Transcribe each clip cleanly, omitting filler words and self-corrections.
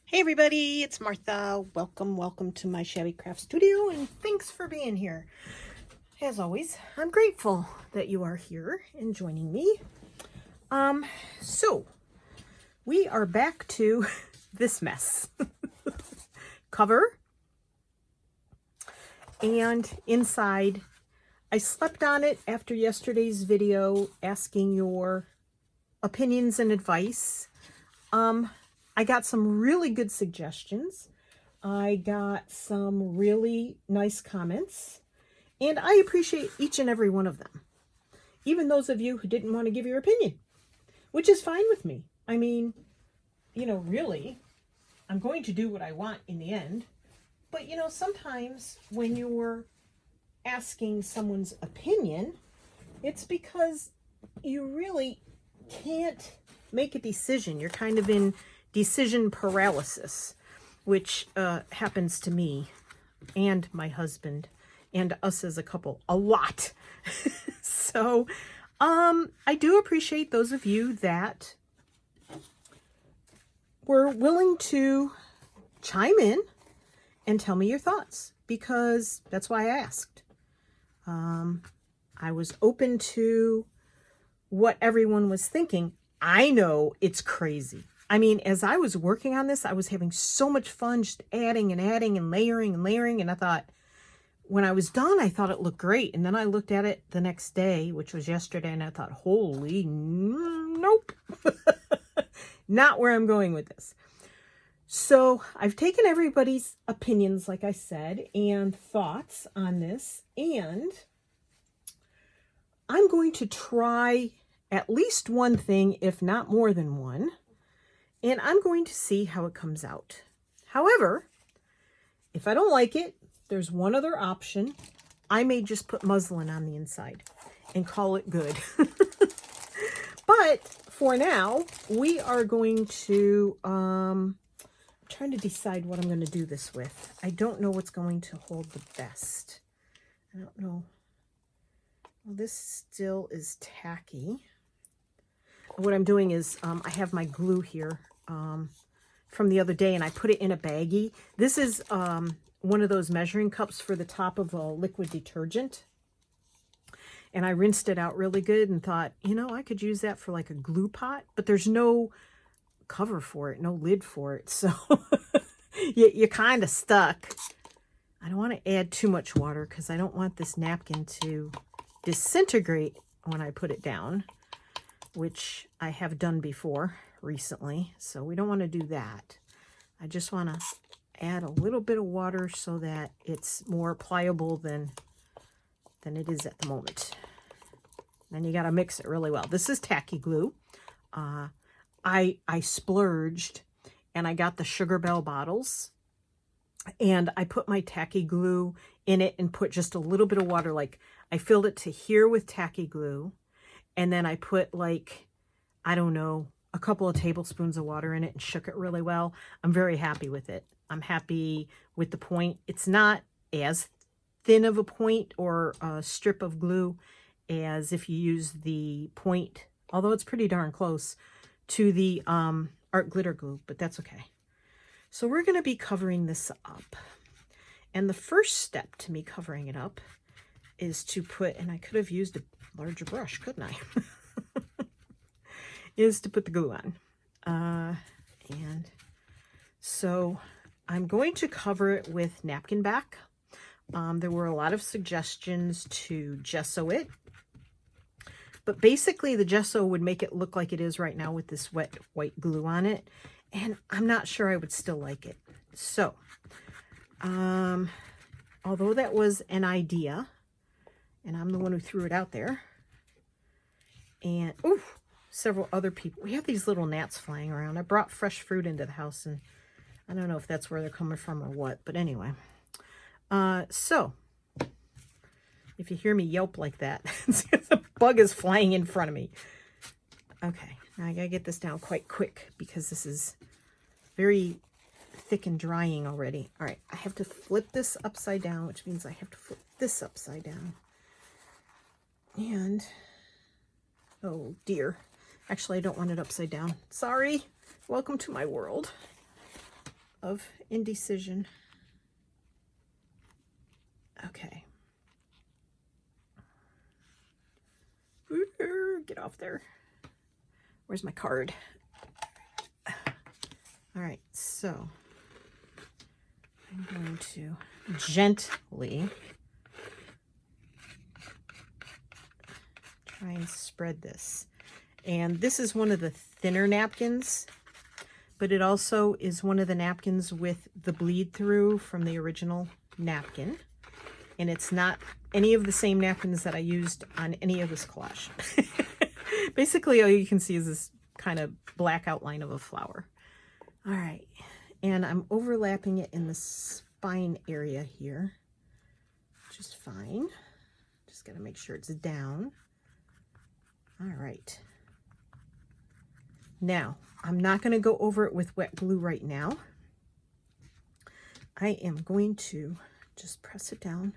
Hey everybody, it's Martha. Welcome to my Shabby Craft Studio, and thanks for being here. As always, I'm grateful that you are here and joining me. So we are back to this mess. Cover and inside. I slept on it after yesterday's video asking your opinions and advice. I got some really good suggestions. I got some really nice comments, and I appreciate each and every one of them. Even those of you who didn't want to give your opinion, which is fine with me. I mean, really, I'm going to do what I want in the end. But, sometimes when you're asking someone's opinion, it's because you really can't make a decision. You're kind of in decision paralysis, which happens to me and my husband and us as a couple a lot. So I do appreciate those of you that were willing to chime in and tell me your thoughts, because that's why I asked. I was open to what everyone was thinking. I know it's crazy. I mean, as I was working on this, I was having so much fun just adding and adding and layering and layering. And I thought, when I was done, I thought it looked great. And then I looked at it the next day, which was yesterday, and I thought, holy, nope. Not where I'm going with this. So I've taken everybody's opinions, like I said, and thoughts on this. And I'm going to try at least one thing, if not more than one. And I'm going to see how it comes out. However, if I don't like it, there's one other option. I may just put muslin on the inside and call it good. But for now, we are going to, I'm trying to decide what I'm going to do this with. I don't know what's going to hold the best. I don't know. Well, this still is tacky. What I'm doing is I have my glue here from the other day, and I put it in a baggie. This is one of those measuring cups for the top of a liquid detergent. And I rinsed it out really good and thought, I could use that for like a glue pot, but there's no cover for it, no lid for it. So you're kind of stuck. I don't want to add too much water because I don't want this napkin to disintegrate when I put it down, which I have done before recently. So we don't want to do that. I just want to add a little bit of water so that it's more pliable than it is at the moment. Then you got to mix it really well. This is tacky glue. I splurged and I got the Sugar Bell bottles, and I put my tacky glue in it and put just a little bit of water. Like, I filled it to here with tacky glue, and then I put, like, I don't know, a couple of tablespoons of water in it and shook it really well. I'm very happy with it. I'm happy with the point. It's not as thin of a point or a strip of glue as if you use the point, although it's pretty darn close to the art glitter glue, but that's okay. So we're going to be covering this up. And the first step to me covering it up is to put, and I could have used a larger brush, couldn't I? Is to put the glue on. And so I'm going to cover it with napkin back. There were a lot of suggestions to gesso it. But basically the gesso would make it look like it is right now with this wet white glue on it. And I'm not sure I would still like it. So, although that was an idea, and I'm the one who threw it out there, and several other people, we have these little gnats flying around. I brought fresh fruit into the house, and I don't know if that's where they're coming from or what, but anyway. So if you hear me yelp like that, the bug is flying in front of me. Okay, now I gotta get this down quite quick because this is very thick and drying already. All right, I have to flip this upside down, which means I have to flip this upside down. And, oh dear. Actually, I don't want it upside down. Sorry. Welcome to my world. of indecision. Okay. Get off there. Where's my card? All right, so I'm going to gently try and spread this. And this is one of the thinner napkins, but it also is one of the napkins with the bleed through from the original napkin. And it's not any of the same napkins that I used on any of this collage. Basically, all you can see is this kind of black outline of a flower. All right, and I'm overlapping it in the spine area here, which is fine. Just gotta make sure it's down. All right. Now, I'm not gonna go over it with wet glue right now. I am going to just press it down.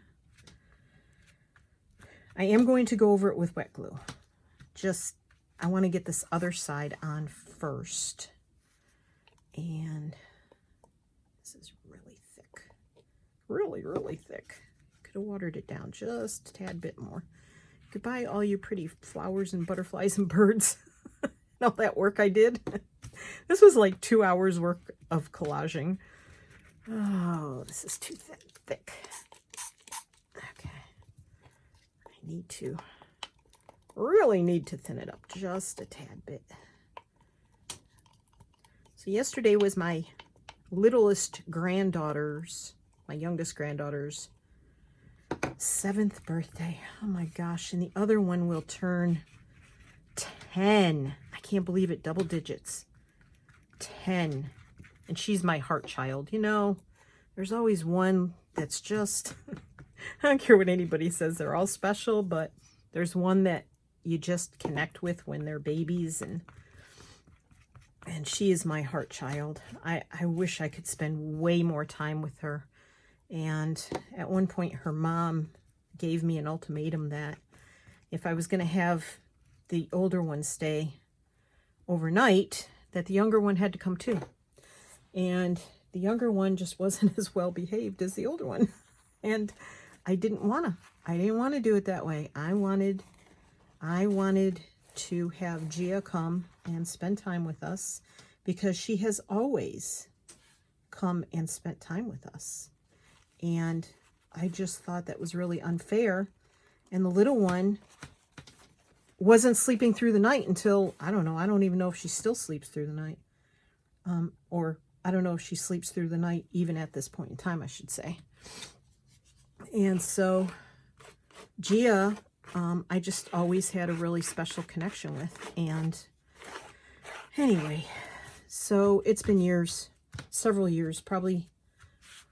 I am going to go over it with wet glue. I want to get this other side on first. And this is really thick. Really, really thick. Could have watered it down just a tad bit more. Goodbye, all you pretty flowers and butterflies and birds. All that work I did. This was like 2 hours work of collaging. Oh, this is too thick. Okay. Really need to thin it up just a tad bit. So yesterday was my littlest granddaughter's, my youngest granddaughter's 7th birthday. Oh my gosh. And the other one will turn 10. I can't believe it. Double digits. 10. And she's my heart child. You know, there's always one that's just, I don't care what anybody says, they're all special, but there's one that you just connect with when they're babies, and she is my heart child. I wish I could spend way more time with her. And at one point her mom gave me an ultimatum that if I was going to have the older one stay overnight, that the younger one had to come too. And the younger one just wasn't as well behaved as the older one. And I didn't want to do it that way. I wanted to have Gia come and spend time with us, because she has always come and spent time with us. And I just thought that was really unfair. And the little one wasn't sleeping through the night until, I don't know, I don't even know if she still sleeps through the night. Or I don't know if she sleeps through the night even at this point in time, I should say. And so Gia, I just always had a really special connection with. And anyway, so it's been years, several years, probably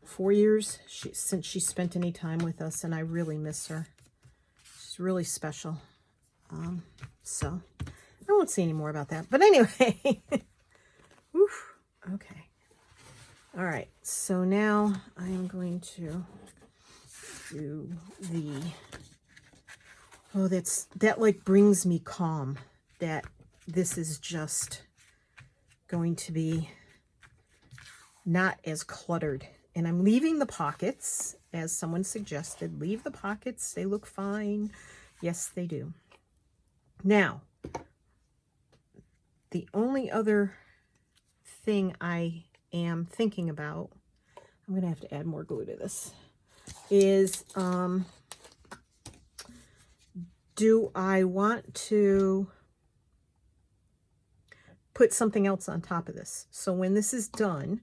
4 years since she spent any time with us, and I really miss her. She's really special. So I won't say any more about that. But anyway, Oof, okay. All right, so now I am going to do that like brings me calm, that this is just going to be not as cluttered. And I'm leaving the pockets, as someone suggested. Leave the pockets, they look fine. Yes, they do. Now, the only other thing I am thinking about, I'm going to have to add more glue to this, is do I want to put something else on top of this? So when this is done,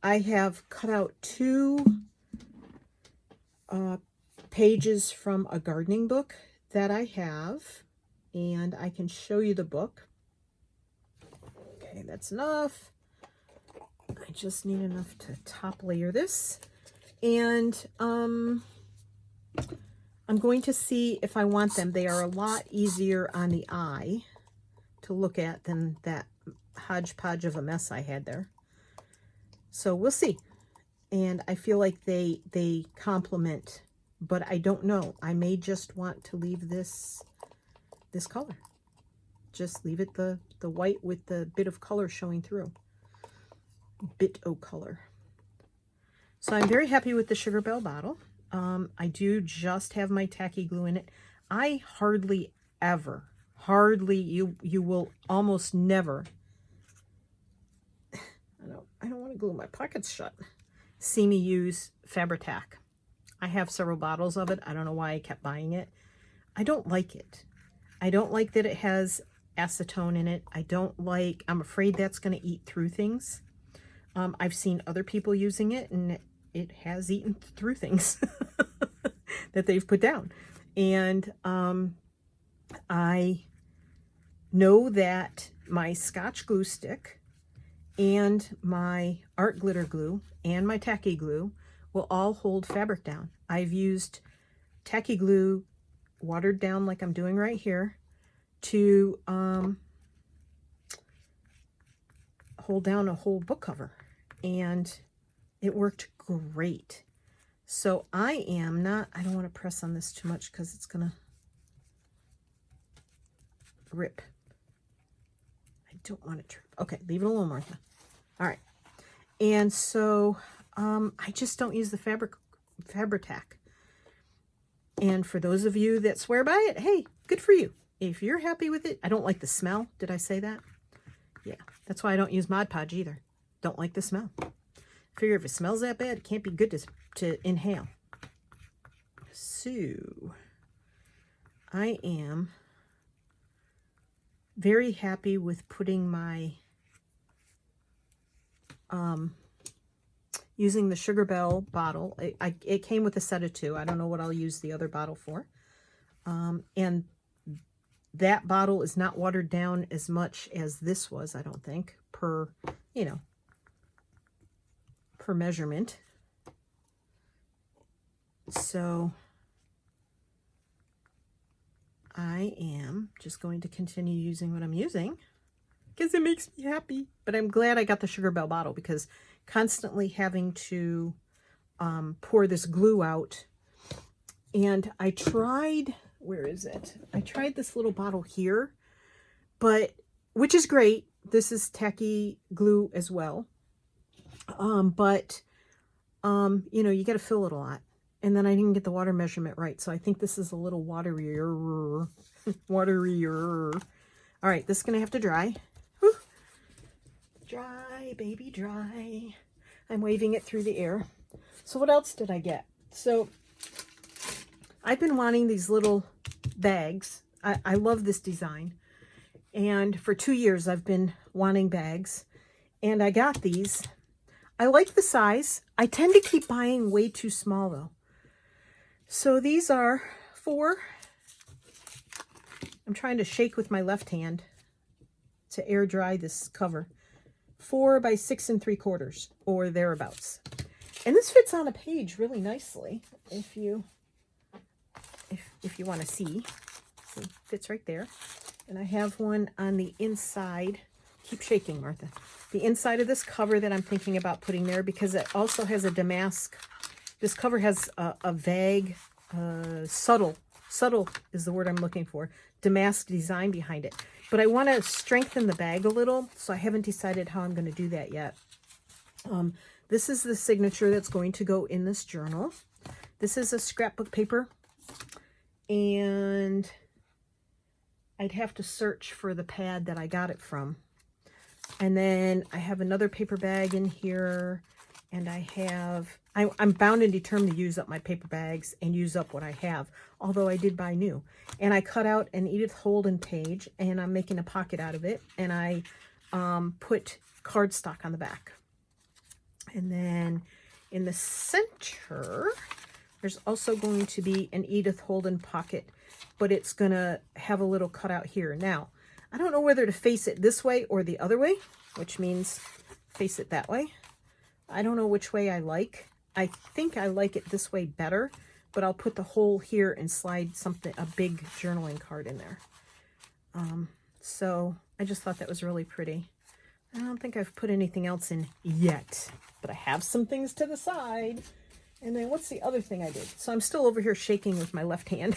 I have cut out 2 pages from a gardening book that I have, and I can show you the book. Okay, that's enough. I just need enough to top layer this. And I'm going to see if I want them. They are a lot easier on the eye to look at than that hodgepodge of a mess I had there. So we'll see. And I feel like they complement, but I don't know. I may just want to leave this color. Just leave it the white with the bit of color showing through. Bit O color. So I'm very happy with the Sugar Bell bottle. I do just have my tacky glue in it. I hardly ever, you will almost never, I don't want to glue my pockets shut, see me use Fabri-Tac. I have several bottles of it. I don't know why I kept buying it. I don't like it. I don't like that it has acetone in it. I'm afraid that's going to eat through things. I've seen other people using it, and it has eaten through things that they've put down. And I know that my Scotch glue stick and my art glitter glue and my tacky glue will all hold fabric down. I've used tacky glue watered down like I'm doing right here to hold down a whole book cover, and it worked great. So I don't want to press on this too much because it's gonna rip. I don't want it to rip. Okay, leave it alone, Martha. All right. And so I just don't use the Fabri-Tac. And for those of you that swear by it, hey, good for you. If you're happy with it, I don't like the smell. Did I say that? Yeah, that's why I don't use Mod Podge either. Don't like the smell. Figure if it smells that bad, it can't be good to inhale. So I am very happy with putting my using the Sugar Bell bottle. It came with a set of 2. I don't know what I'll use the other bottle for. And that bottle is not watered down as much as this was, I don't think, per measurement. So I am just going to continue using what I'm using because it makes me happy. But I'm glad I got the Sugar Bell bottle, because constantly having to pour this glue out. And I tried, where is it? I tried this little bottle here, which is great. This is tacky glue as well. You got to fill it a lot. And then I didn't get the water measurement right. So I think this is a little waterier. All right, this is going to have to dry. Whew. Dry, baby, dry. I'm waving it through the air. So what else did I get? So I've been wanting these little bags. I love this design. And for 2 years, I've been wanting bags. And I got these. I like the size. I tend to keep buying way too small, though. So these are 4. I'm trying to shake with my left hand to air dry this cover. 4 by 6 3/4 or thereabouts. And this fits on a page really nicely. If you want to see, it fits right there. And I have one on the inside. Keep shaking, Martha. The inside of this cover that I'm thinking about putting there, because it also has a damask. This cover has a vague, subtle is the word I'm looking for, damask design behind it. But I want to strengthen the bag a little, so I haven't decided how I'm going to do that yet. This is the signature that's going to go in this journal. This is a scrapbook paper, and I'd have to search for the pad that I got it from. And then I have another paper bag in here, and I'm bound and determined to use up my paper bags and use up what I have, although I did buy new. And I cut out an Edith Holden page, and I'm making a pocket out of it, and I put cardstock on the back. And then in the center, there's also going to be an Edith Holden pocket, but it's going to have a little cutout here. Now, I don't know whether to face it this way or the other way, which means face it that way. I don't know which way I like. I think I like it this way better, but I'll put the hole here and slide a big journaling card in there. So I just thought that was really pretty. I don't think I've put anything else in yet, but I have some things to the side. And then what's the other thing I did? So I'm still over here shaking with my left hand.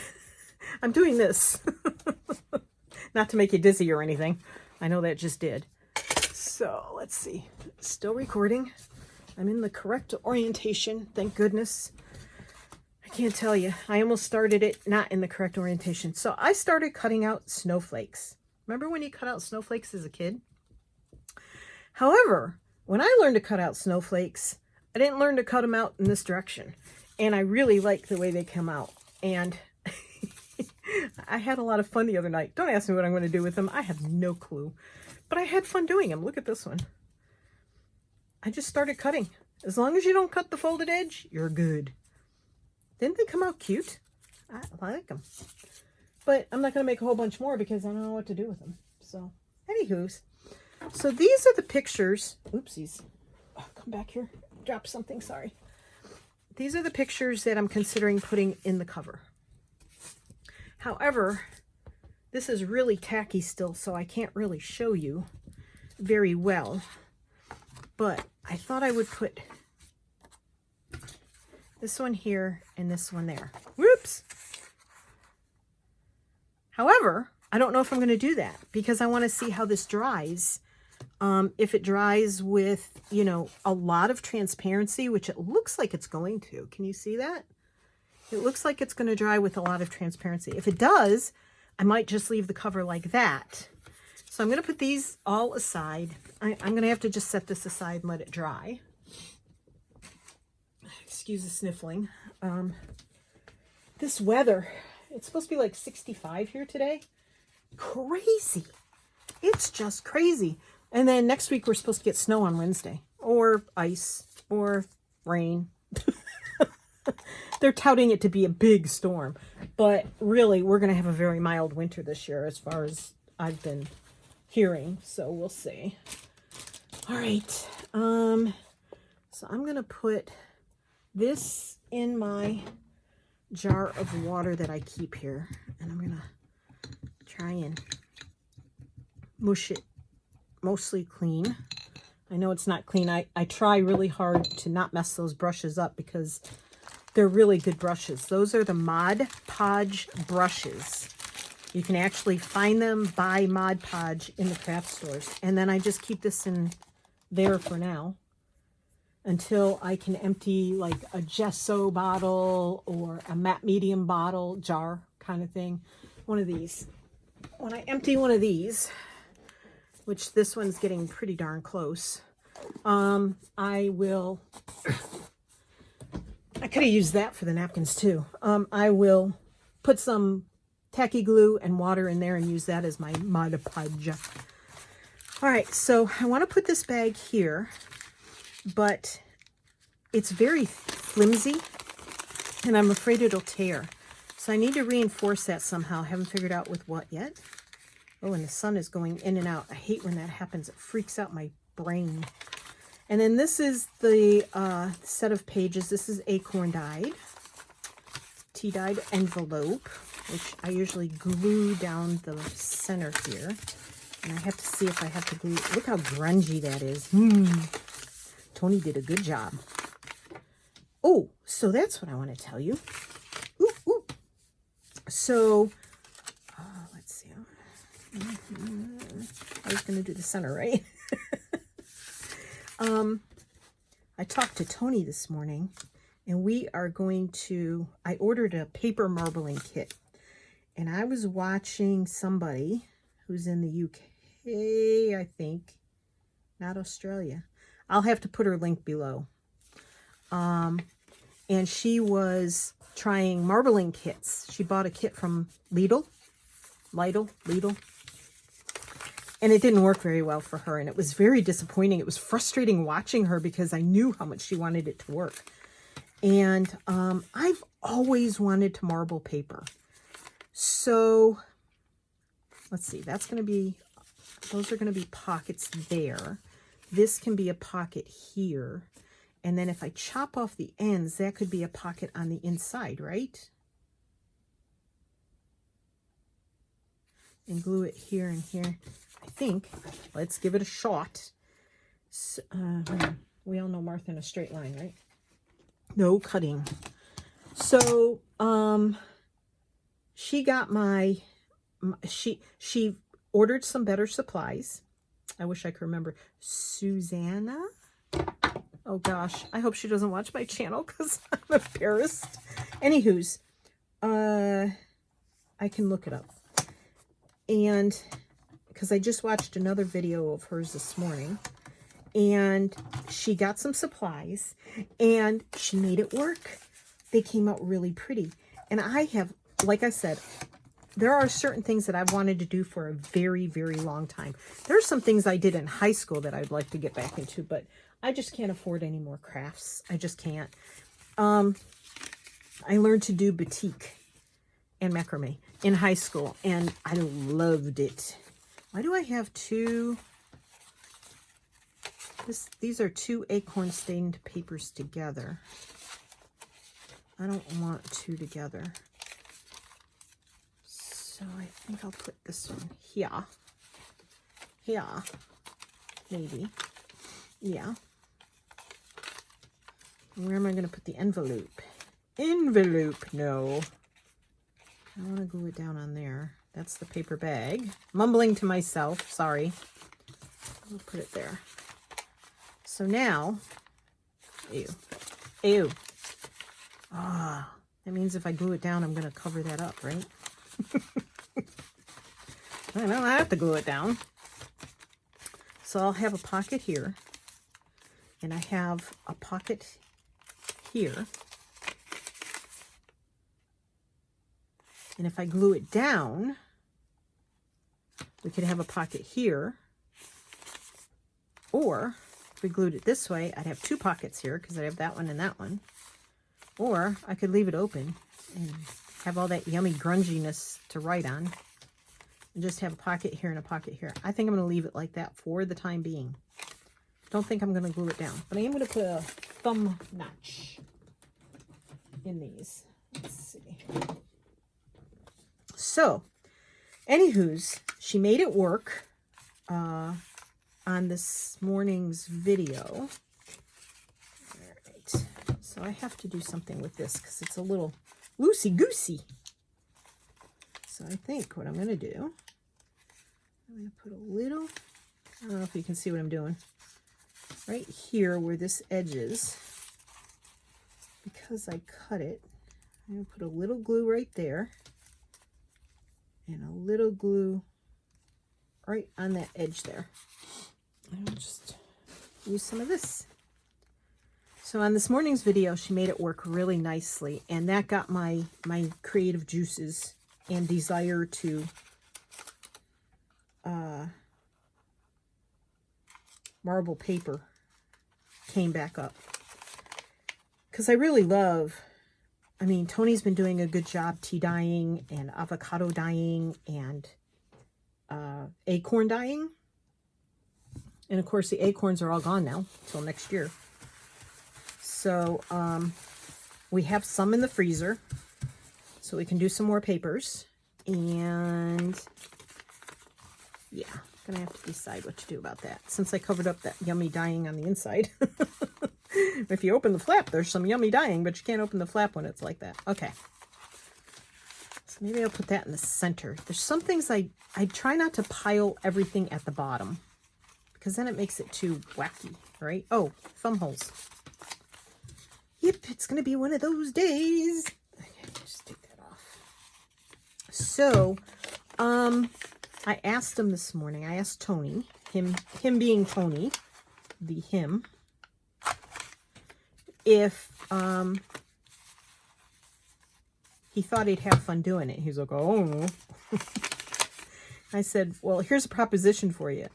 I'm doing this. Not to make you dizzy or anything. I know that just did. So let's see, still recording. I'm in the correct orientation, thank goodness. I can't tell you, I almost started it not in the correct orientation. So I started cutting out snowflakes. Remember when you cut out snowflakes as a kid? However, when I learned to cut out snowflakes, I didn't learn to cut them out in this direction. And I really like the way they come out. And I had a lot of fun the other night. Don't ask me what I'm going to do with them. I have no clue. But I had fun doing them. Look at this one. I just started cutting. As long as you don't cut the folded edge, you're good. Didn't they come out cute? I like them. But I'm not going to make a whole bunch more because I don't know what to do with them. So, anywho's. So these are the pictures. Oopsies. Oh, come back here. Drop something. Sorry. These are the pictures that I'm considering putting in the cover. However, this is really tacky still, so I can't really show you very well. But I thought I would put this one here and this one there. Whoops! However, I don't know if I'm going to do that because I want to see how this dries. If it dries with, you know, a lot of transparency, which it looks like it's going to. Can you see that? It looks like it's going to dry with a lot of transparency. If it does, I might just leave the cover like that. So I'm going to put these all aside. I'm going to have to just set this aside and let it dry. Excuse the sniffling. This weather, it's supposed to be like 65 here today. Crazy. It's just crazy. And then next week we're supposed to get snow on Wednesday. Or ice. Or rain. They're touting it to be a big storm. But really, we're going to have a very mild winter this year as far as I've been hearing. So we'll see. All right. So I'm going to put this in my jar of water that I keep here. And I'm going to try and mush it mostly clean. I know it's not clean. I try really hard to not mess those brushes up because they're really good brushes. Those are the Mod Podge brushes. You can actually find them by Mod Podge in the craft stores. And then I just keep this in there for now until I can empty like a gesso bottle or a matte medium bottle, jar kind of thing. One of these. When I empty one of these, which this one's getting pretty darn close, I will... I could have used that for the napkins too. I will put some tacky glue and water in there and use that as my Mod Podge. All right, so I want to put this bag here, but it's very flimsy and I'm afraid it'll tear. So I need to reinforce that somehow. I haven't figured out with what yet. Oh, and the sun is going in and out. I hate when that happens. It freaks out my brain. And then this is the set of pages. This is acorn dyed, tea dyed envelope, which I usually glue down the center here. And I have to see if I have to glue. Look how grungy that is. Tony did a good job. Oh, so that's what I want to tell you. Ooh, ooh. So, let's see. I was going to do the center, right? I talked to Tony this morning, and we are going to, I ordered a paper marbling kit, and I was watching somebody who's in the UK, I think, not Australia. I'll have to put her link below. And she was trying marbling kits. She bought a kit from Lidl. And it didn't work very well for her, and it was very disappointing. It was frustrating watching her because I knew how much she wanted it to work. And I've always wanted to marble paper. So, let's see. That's going to be, those are going to be pockets there. This can be a pocket here. And then if I chop off the ends, that could be a pocket on the inside, right? And glue it here and here. I think. Let's give it a shot. So, we all know Martha in a straight line, right? No cutting. So, she got she ordered some better supplies. I wish I could remember. Susanna? Oh gosh, I hope she doesn't watch my channel because I'm embarrassed. Anywho's, I can look it up. And because I just watched another video of hers this morning, and she got some supplies and she made it work. They came out really pretty. And I have, like I said, there are certain things that I've wanted to do for a very, very long time. There's some things I did in high school that I'd like to get back into, but I just can't afford any more crafts. I just can't. I learned to do batik and macrame in high school, and I loved it. Why do I have two? These are two acorn stained papers together. I don't want two together. So I think I'll put this one here. Here. Maybe. Yeah. Where am I going to put the envelope? Envelope, no. I want to glue it down on there. That's the paper bag. Mumbling to myself, sorry. I'll put it there. So now, ew. Ah, that means if I glue it down, I'm going to cover that up, right? I don't have to glue it down. So I'll have a pocket here, and I have a pocket here. And if I glue it down, we could have a pocket here. Or if we glued it this way, I'd have two pockets here because I have that one and that one. Or I could leave it open and have all that yummy grunginess to write on. And just have a pocket here and a pocket here. I think I'm going to leave it like that for the time being. Don't think I'm going to glue it down. But I am going to put a thumb notch in these. Let's see. So, anywho's, she made it work on this morning's video. All right. So I have to do something with this because it's a little loosey-goosey. So I think what I'm going to do, I'm going to put a little, I don't know if you can see what I'm doing, right here where this edge is, because I cut it, I'm going to put a little glue right there, and a little glue right on that edge there. I'll just use some of this. So on this morning's video, she made it work really nicely, and that got my creative juices and desire to marble paper came back up. Because I really love, I mean, Tony's been doing a good job tea dyeing and avocado dyeing and acorn dyeing. And of course the acorns are all gone now till next year. So we have some in the freezer, so we can do some more papers. And yeah, gonna have to decide what to do about that since I covered up that yummy dyeing on the inside. If you open the flap, there's some yummy dyeing, but you can't open the flap when it's like that. Okay. So maybe I'll put that in the center. There's some things I try not to pile everything at the bottom because then it makes it too wacky, right? Oh, thumb holes. Yep, it's going to be one of those days. Okay, just take that off. So, I asked him this morning, I asked Tony, him being Tony, the him, if he thought he'd have fun doing it. He's like, oh. I said, well, here's a proposition for you.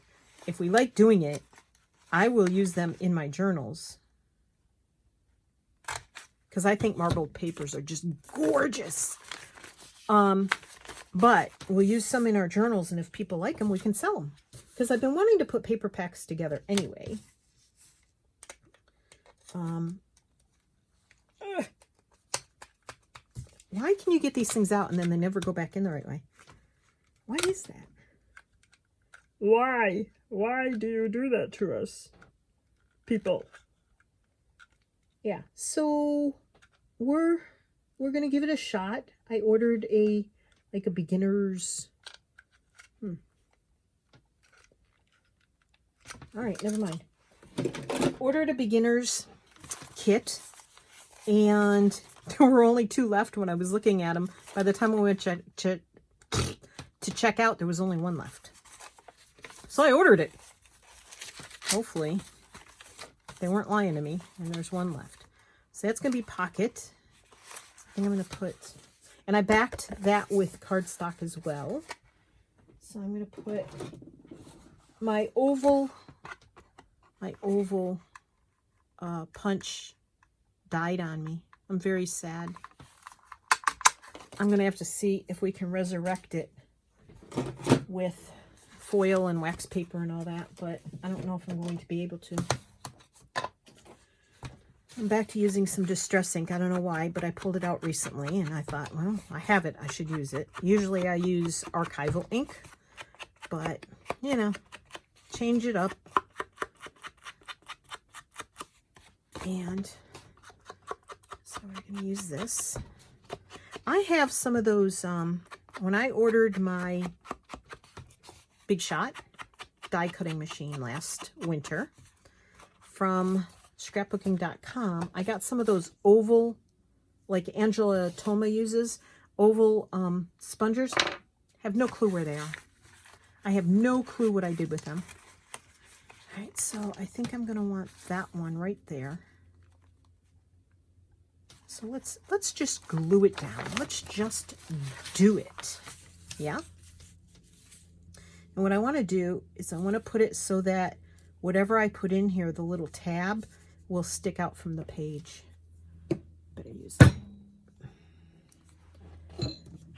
If we like doing it, I will use them in my journals. Because I think marbled papers are just gorgeous. But we'll use some in our journals, and if people like them, we can sell them. Because I've been wanting to put paper packs together anyway. Why can you get these things out and then they never go back in the right way? Why is that? Why? Why do you do that to us, people? Yeah, so we're gonna give it a shot. I ordered a beginner's All right, never mind. Ordered a beginner's kit, and there were only 2 left when I was looking at them. By the time I went to check out, there was only 1 left. So I ordered it. Hopefully, they weren't lying to me, and there's 1 left. So that's going to be pocket. I think I'm going to put, and I backed that with cardstock as well. So I'm going to put my oval punch died on me. I'm very sad. I'm going to have to see if we can resurrect it with foil and wax paper and all that, but I don't know if I'm going to be able to. I'm back to using some distress ink. I don't know why, but I pulled it out recently and I thought, well, I have it. I should use it. Usually I use archival ink, but, you know, change it up. And so we're going to use this. I have some of those, when I ordered my Big Shot die cutting machine last winter from scrapbooking.com, I got some of those oval, like Angela Toma uses, oval spongers. Have no clue where they are. I have no clue what I did with them. All right, so I think I'm going to want that one right there. So let's just glue it down. Let's just do it. Yeah? And what I want to do is I want to put it so that whatever I put in here, the little tab, will stick out from the page. Better use it.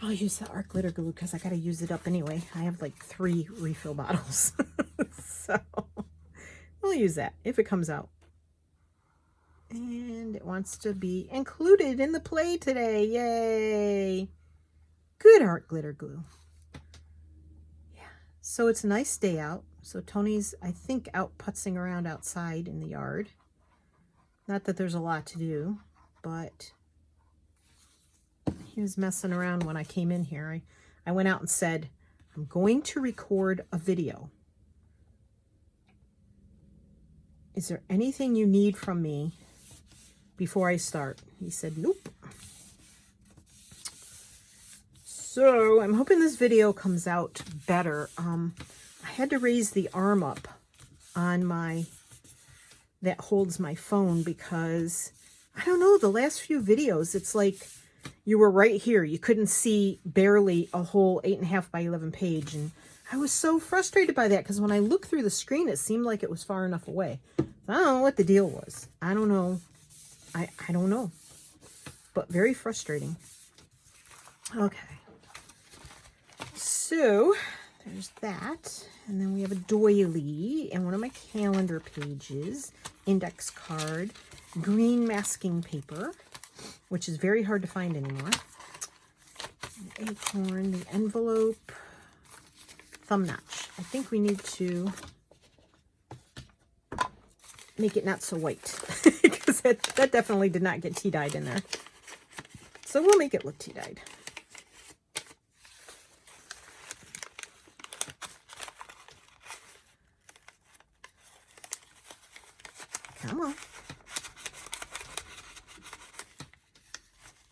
I'll use the art glitter glue because I got to use it up anyway. I have like 3 refill bottles. So we'll use that if it comes out. And it wants to be included in the play today. Yay! Good art glitter glue. Yeah. So it's a nice day out. So Tony's, I think, out putzing around outside in the yard. Not that there's a lot to do, but he was messing around when I came in here. I went out and said, I'm going to record a video. Is there anything you need from me before I start? He said, nope. So I'm hoping this video comes out better. I had to raise the arm up on my, that holds my phone, because I don't know, the last few videos, it's like you were right here. You couldn't see barely a whole 8.5 by 11 page. And I was so frustrated by that, because when I looked through the screen, it seemed like it was far enough away. So I don't know what the deal was. I don't know. I don't know. But very frustrating. Okay. So there's that. And then we have a doily and one of my calendar pages, index card, green masking paper, which is very hard to find anymore. An acorn, the envelope, thumb notch. I think we need to make it not so white, because that definitely did not get tea-dyed in there. So we'll make it look tea-dyed. Come on.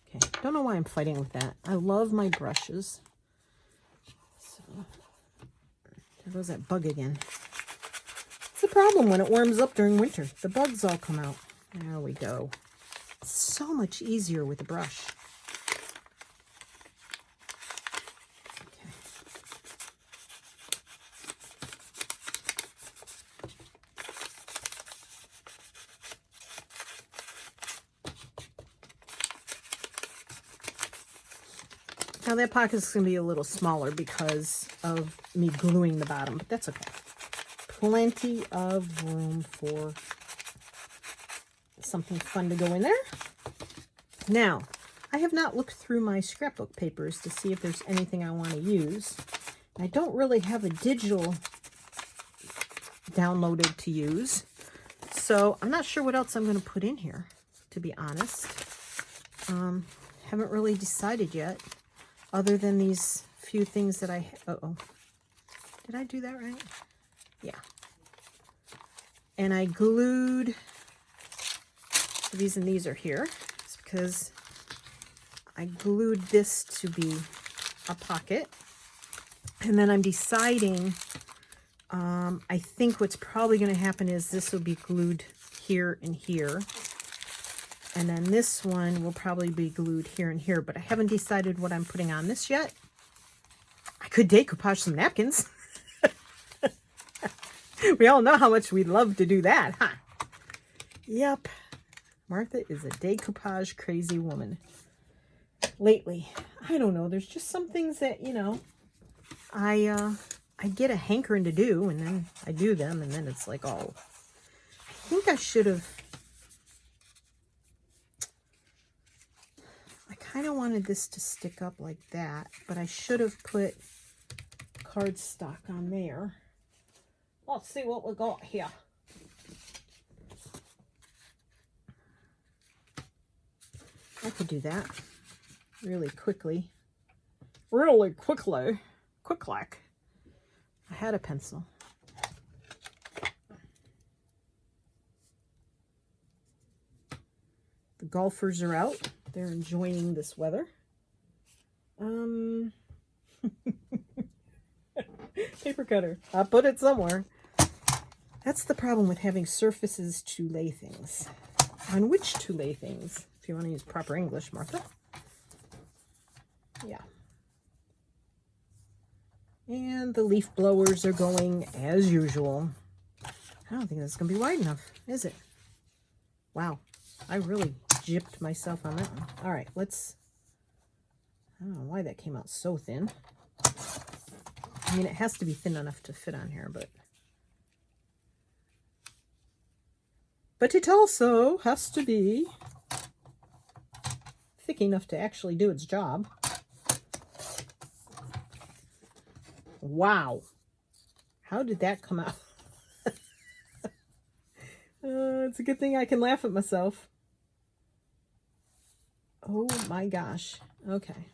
Okay, don't know why I'm fighting with that. I love my brushes. So, there goes that bug again. It's a problem when it warms up during winter. The bugs all come out. There we go. It's so much easier with a brush. Okay. Now that pocket's going to be a little smaller because of me gluing the bottom, but that's okay. Plenty of room for something fun to go in there. Now, I have not looked through my scrapbook papers to see if there's anything I want to use. I don't really have a digital downloaded to use, so I'm not sure what else I'm going to put in here, to be honest. Haven't really decided yet, other than these few things that I... Uh-oh. Did I do that right? Yeah. And I glued, the reason these are here is because I glued this to be a pocket. And then I'm deciding, I think what's probably going to happen is this will be glued here and here. And then this one will probably be glued here and here, but I haven't decided what I'm putting on this yet. I could decoupage some napkins. We all know how much we love to do that, huh? Yep. Martha is a decoupage crazy woman. Lately, I don't know. There's just some things that, you know, I get a hankering to do, and then I do them, and then it's like, oh, I think I should have. I kind of wanted this to stick up like that, but I should have put cardstock on there. Let's see what we got here. I could do that really quickly. Really quickly. Quick-like. I had a pencil. The golfers are out. They're enjoying this weather. Paper cutter. I'll put it somewhere. That's the problem with having surfaces to lay things. On which to lay things, if you want to use proper English, Martha. Yeah. And the leaf blowers are going as usual. I don't think that's going to be wide enough, is it? Wow. I really gypped myself on that one. All right, let's... I don't know why that came out so thin. I mean, it has to be thin enough to fit on here, but it also has to be thick enough to actually do its job. Wow. How did that come out? It's a good thing I can laugh at myself. Oh my gosh. Okay.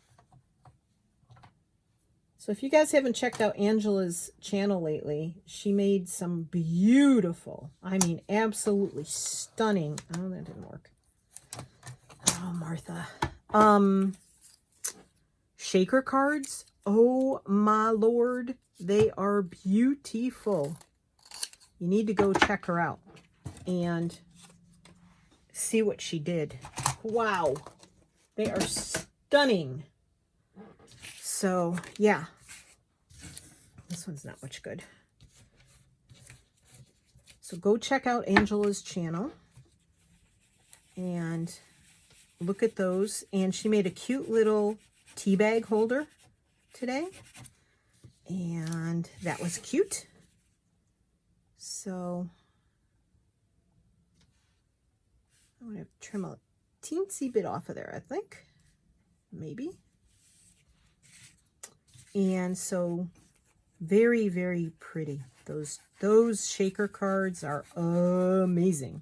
So if you guys haven't checked out Angela's channel lately, she made some beautiful, I mean, absolutely stunning. Oh, that didn't work. Oh, Martha. Shaker cards. Oh my Lord. They are beautiful. You need to go check her out and see what she did. Wow. They are stunning. So, yeah. This one's not much good. So go check out Angela's channel and look at those. And she made a cute little tea bag holder today. And that was cute. So I'm going to trim a teensy bit off of there, I think. Maybe. And so very, very pretty. Those shaker cards are amazing.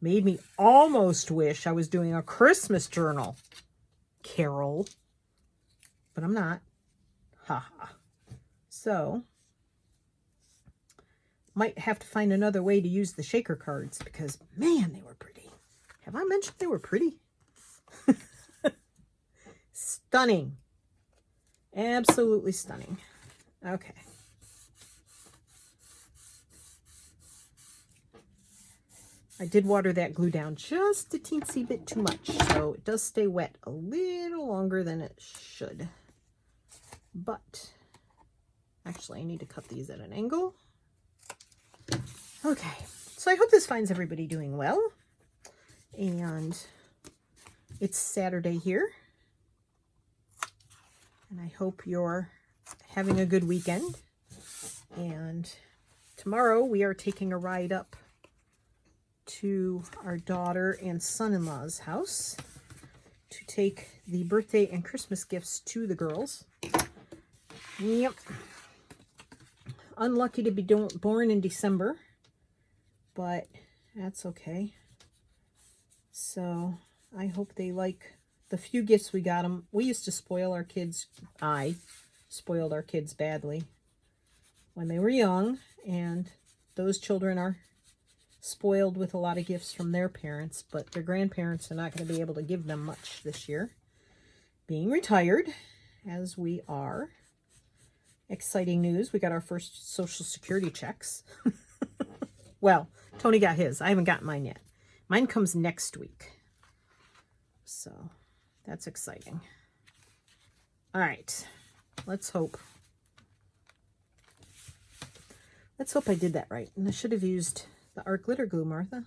Made me almost wish I was doing a Christmas journal carol, but I'm not. Haha. So might have to find another way to use the shaker cards because, man, they were pretty. Have I mentioned they were pretty? Stunning. Absolutely stunning. Okay. I did water that glue down just a teensy bit too much, so it does stay wet a little longer than it should. But actually, I need to cut these at an angle. Okay, so I hope this finds everybody doing well. And it's Saturday here. And I hope you're having a good weekend. And tomorrow we are taking a ride up to our daughter and son-in-law's house to take the birthday and Christmas gifts to the girls. Yep. Unlucky to be born in December, but that's okay. So I hope they like the few gifts we got them. We used to spoil our kids. I spoiled our kids badly when they were young, and those children are spoiled with a lot of gifts from their parents, but their grandparents are not going to be able to give them much this year, being retired, as we are. Exciting news, we got our first Social Security checks. Well, Tony got his. I haven't gotten mine yet. Mine comes next week. So, that's exciting. All right, let's hope. Let's hope I did that right. And I should have used the art glitter glue, Martha.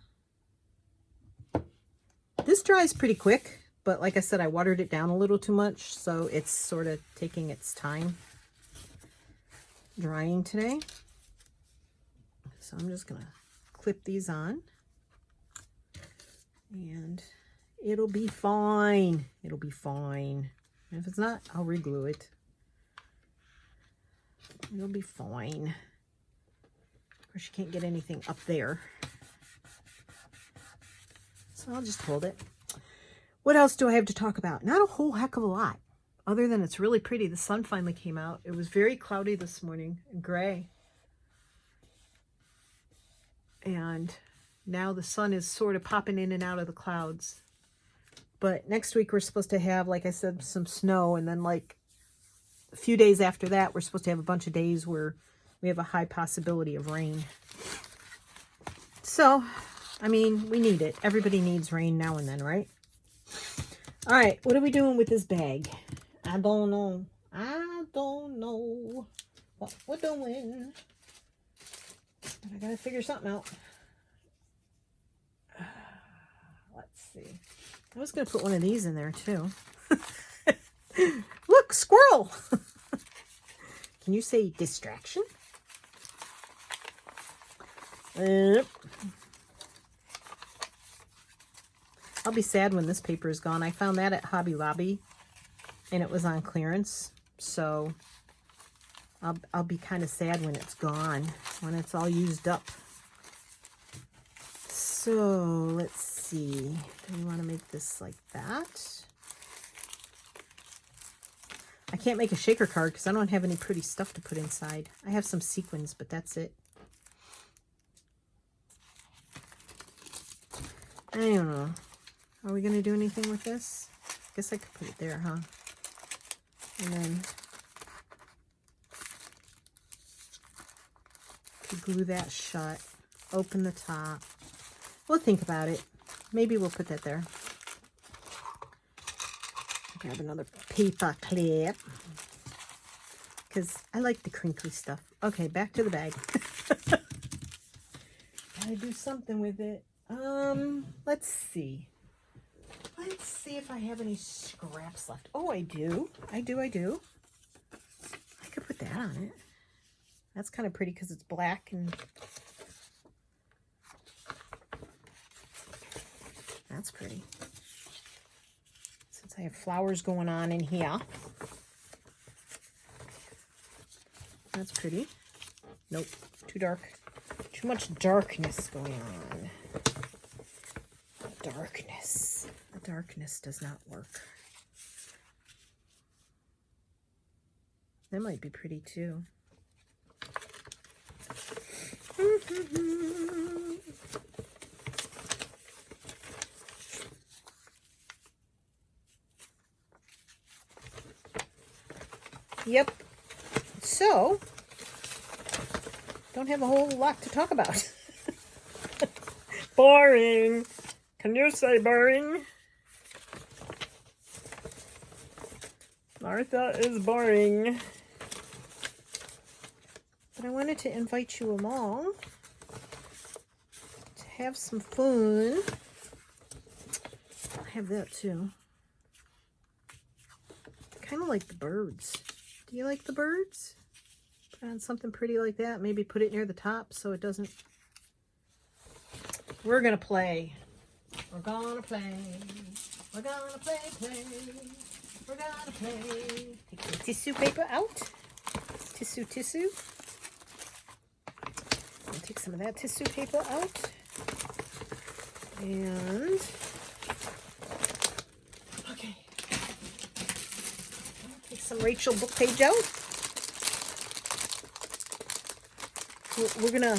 This dries pretty quick, but like I said, I watered it down a little too much, so it's sort of taking its time drying today. So I'm just going to clip these on, and it'll be fine. It'll be fine. And if it's not, I'll re-glue it. It'll be fine. Of course, you can't get anything up there, so I'll just hold it. What else do I have to talk about? Not a whole heck of a lot, other than it's really pretty. The sun finally came out. It was very cloudy this morning and gray. And now the sun is sort of popping in and out of the clouds. But next week we're supposed to have, like I said, some snow. And then like a few days after that, we're supposed to have a bunch of days where we have a high possibility of rain. So, I mean, we need it. Everybody needs rain now and then, right? All right, what are we doing with this bag? I don't know. I don't know what we're doing. But I gotta figure something out. Let's see. I was gonna put one of these in there too. Look, squirrel! Can you say distraction? Yep. I'll be sad when this paper is gone. I found that at Hobby Lobby, and it was on clearance. So I'll be kind of sad when it's gone, when it's all used up. So let's see. Do we want to make this like that? I can't make a shaker card because I don't have any pretty stuff to put inside. I have some sequins, but that's it. I don't know. Are we going to do anything with this? I guess I could put it there, huh? And then glue that shut. Open the top. We'll think about it. Maybe we'll put that there. Grab another paper clip, because I like the crinkly stuff. Okay, back to the bag. Gotta do something with it. Let's see. Let's see if I have any scraps left. Oh, I do. I do. I could put that on it. That's kind of pretty because it's black, and that's pretty. Since I have flowers going on in here. That's pretty. Nope, too dark. Too much darkness going on. Darkness. The darkness does not work. That might be pretty too. Yep. So, don't have a whole lot to talk about. Boring. Can you say boring? Martha is boring. But I wanted to invite you along to have some fun. I have that too. Kind of like the birds. Do you like the birds? Put on something pretty like that. Maybe put it near the top so it doesn't... We're going to play. We're going to play. We're going to play. We're going to play. Take the tissue paper out. Tissue. I'll take some of that tissue paper out. And... okay. Take some Rachel book page out. We're gonna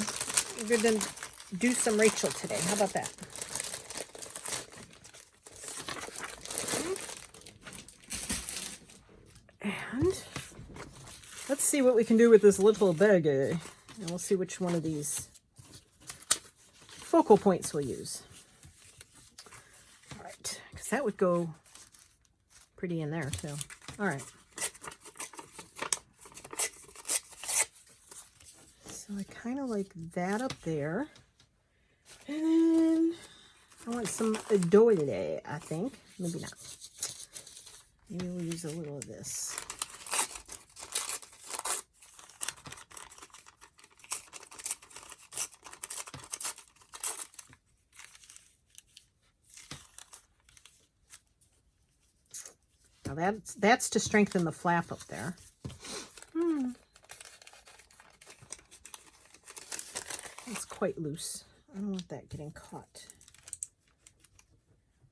do some Rachel today. How about that? And let's see what we can do with this little bag. And we'll see which one of these focal points we'll use. All right, because that would go pretty in there too. All right. So I kind of like that up there. And then I want some doily, I think. Maybe not. Maybe we'll use a little of this. Now that's to strengthen the flap up there. It's quite loose. I don't want that getting caught.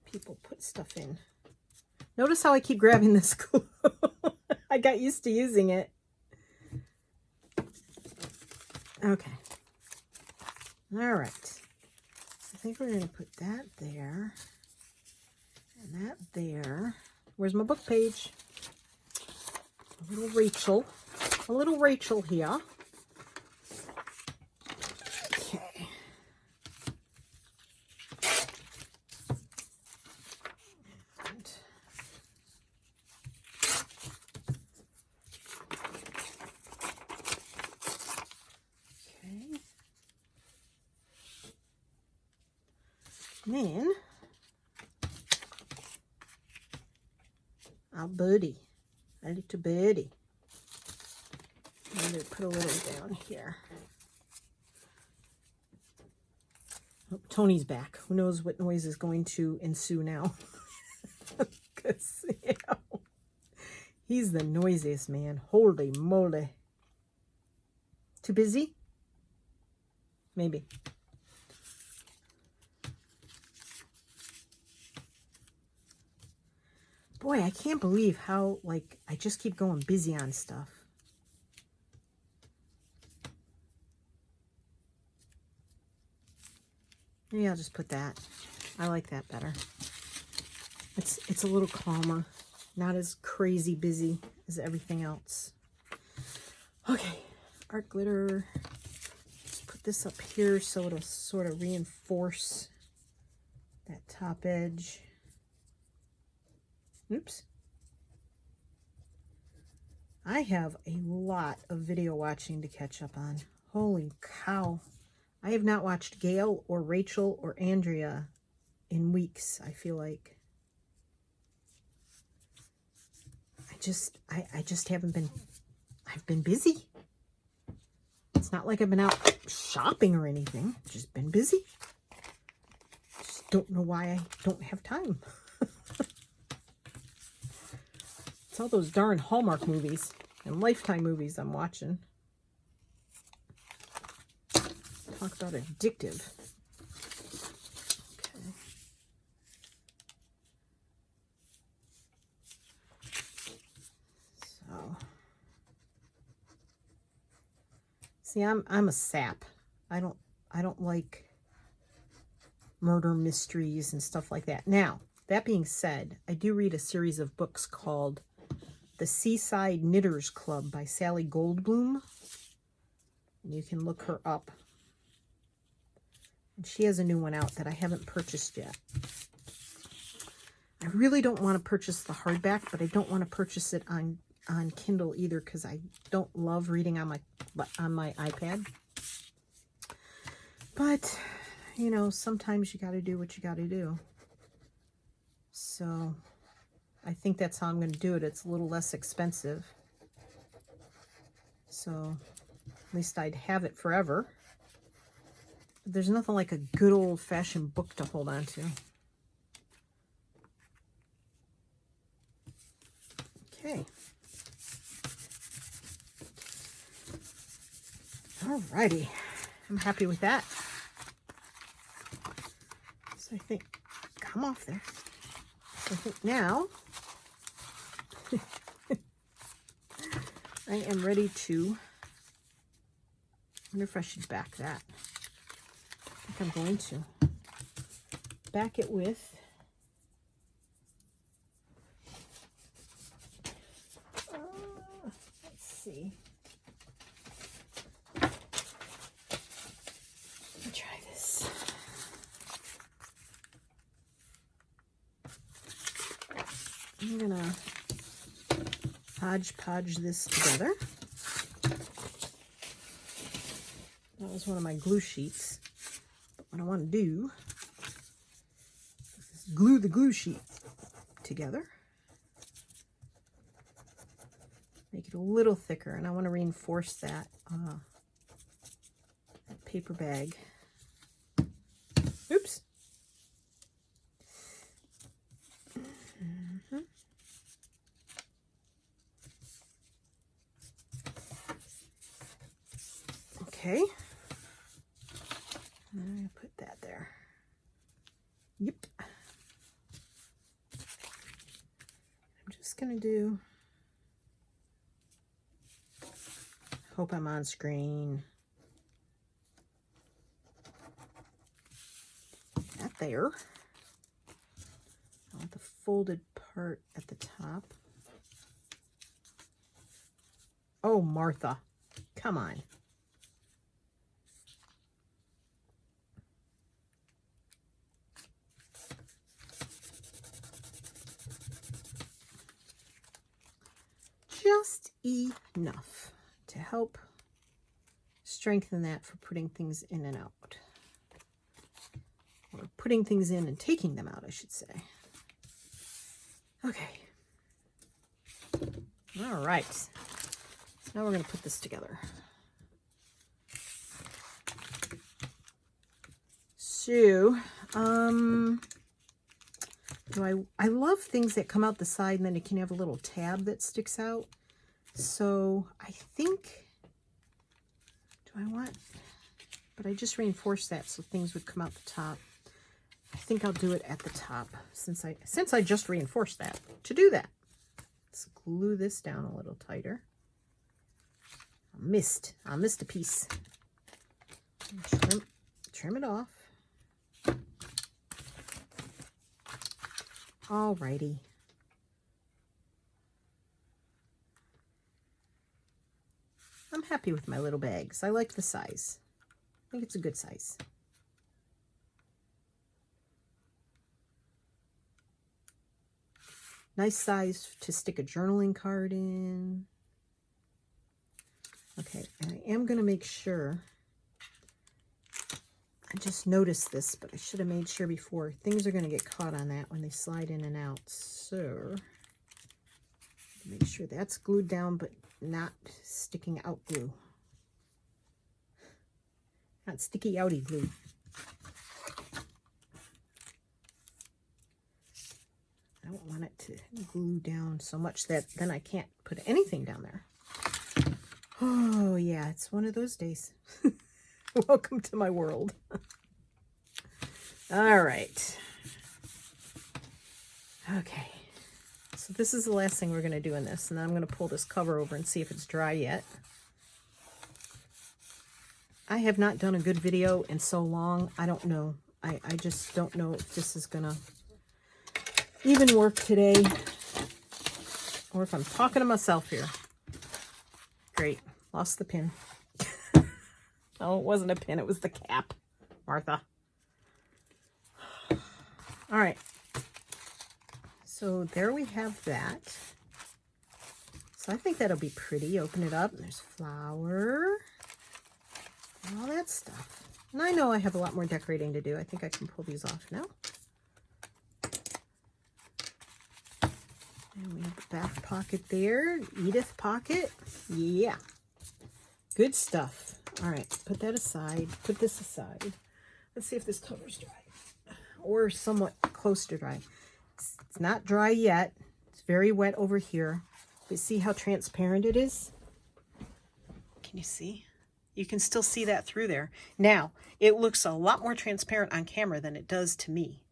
People put stuff in. Notice how I keep grabbing this glue. I got used to using it. Okay. All right. I think we're going to put that there. And that there. Where's my book page? A little Rachel. A little Rachel here. Okay. Then, our birdie, a little birdie. I'm going to put a little down here. Oh, Tony's back. Who knows what noise is going to ensue now? Because, you know, he's the noisiest man. Holy moly. Too busy? Maybe. Boy, I can't believe how, like, I just keep going busy on stuff. Maybe I'll just put that. I like that better. It's a little calmer. Not as crazy busy as everything else. Okay, art glitter. Just put this up here so it'll sort of reinforce that top edge. Oops. I have a lot of video watching to catch up on. Holy cow. I have not watched Gail or Rachel or Andrea in weeks, I feel like. I just haven't been, I've been busy. It's not like I've been out shopping or anything. I've just been busy. Just don't know why I don't have time. It's all those darn Hallmark movies and Lifetime movies I'm watching. Talk about addictive. Okay. So, see, I'm a sap. I don't like murder mysteries and stuff like that. Now, that being said, I do read a series of books called The Seaside Knitters Club by Sally Goldblum. You can look her up. And she has a new one out that I haven't purchased yet. I really don't want to purchase the hardback, but I don't want to purchase it on Kindle either because I don't love reading on my iPad. But, you know, sometimes you got to do what you got to do. So I think that's how I'm going to do it. It's a little less expensive. So at least I'd have it forever. But there's nothing like a good old-fashioned book to hold on to. Okay. Alrighty. I'm happy with that. So I think, come off there. So I think now I am ready to, I wonder if I should back that. I I'm going to back it with let's see. Let me try this. I'm gonna hodgepodge this together. That was one of my glue sheets. But what I want to do is glue the glue sheet together. Make it a little thicker, and I want to reinforce that, that paper bag. Oops. Okay. I'm going to put that there. Yep. I'm just going to do, hope I'm on screen. That there. I want the folded part at the top. Oh, Martha, come on. Just enough to help strengthen that for putting things in and out. Or putting things in and taking them out, I should say. Okay. All right. So now we're going to put this together. So, I love things that come out the side and then it can have a little tab that sticks out. So I think, but I just reinforced that so things would come out the top. I think I'll do it at the top since I just reinforced that. To do that, let's glue this down a little tighter. I missed a piece. Trim it off. Alrighty. I'm happy with my little bags. I like the size. I think it's a good size. Nice size to stick a journaling card in. Okay, and I am going to make sure. I just noticed this, but I should have made sure before. Things are going to get caught on that when they slide in and out. So, make sure that's glued down, but not sticking out glue. Not sticky outy glue. I don't want it to glue down so much that then I can't put anything down there. Oh, yeah, it's one of those days. Welcome to my world. All right. Okay. So this is the last thing we're going to do in this. And then I'm going to pull this cover over and see if it's dry yet. I have not done a good video in so long. I don't know. I just don't know if this is going to even work today. Or if I'm talking to myself here. Great. Lost the pin. Oh, it wasn't a pin. It was the cap. Martha. All right. So there we have that. So I think that'll be pretty. Open it up. There's flour. And all that stuff. And I know I have a lot more decorating to do. I think I can pull these off now. And we have the back pocket there. Edith pocket. Yeah. Good stuff. All right. Put that aside. Put this aside. Let's see if this cover's dry. Or somewhat close to dry. It's not dry yet. It's very wet over here. But see how transparent it is? Can you see? You can still see that through there. Now, it looks a lot more transparent on camera than it does to me.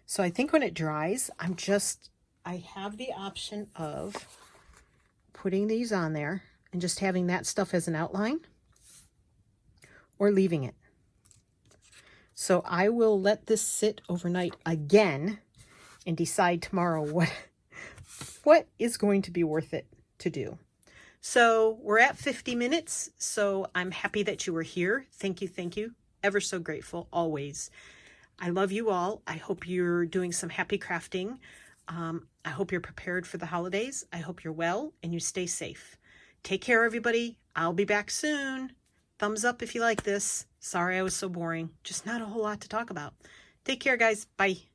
So I think when it dries, I have the option of putting these on there and just having that stuff as an outline or leaving it. So I will let this sit overnight again and decide tomorrow what is going to be worth it to do. So we're at 50 minutes. So I'm happy that you were here. Thank you. Thank you. Ever so grateful always. I love you all. I hope you're doing some happy crafting. I hope you're prepared for the holidays. I hope you're well and you stay safe. Take care, everybody. I'll be back soon. Thumbs up if you like this. Sorry I was so boring. Just not a whole lot to talk about. Take care, guys. Bye.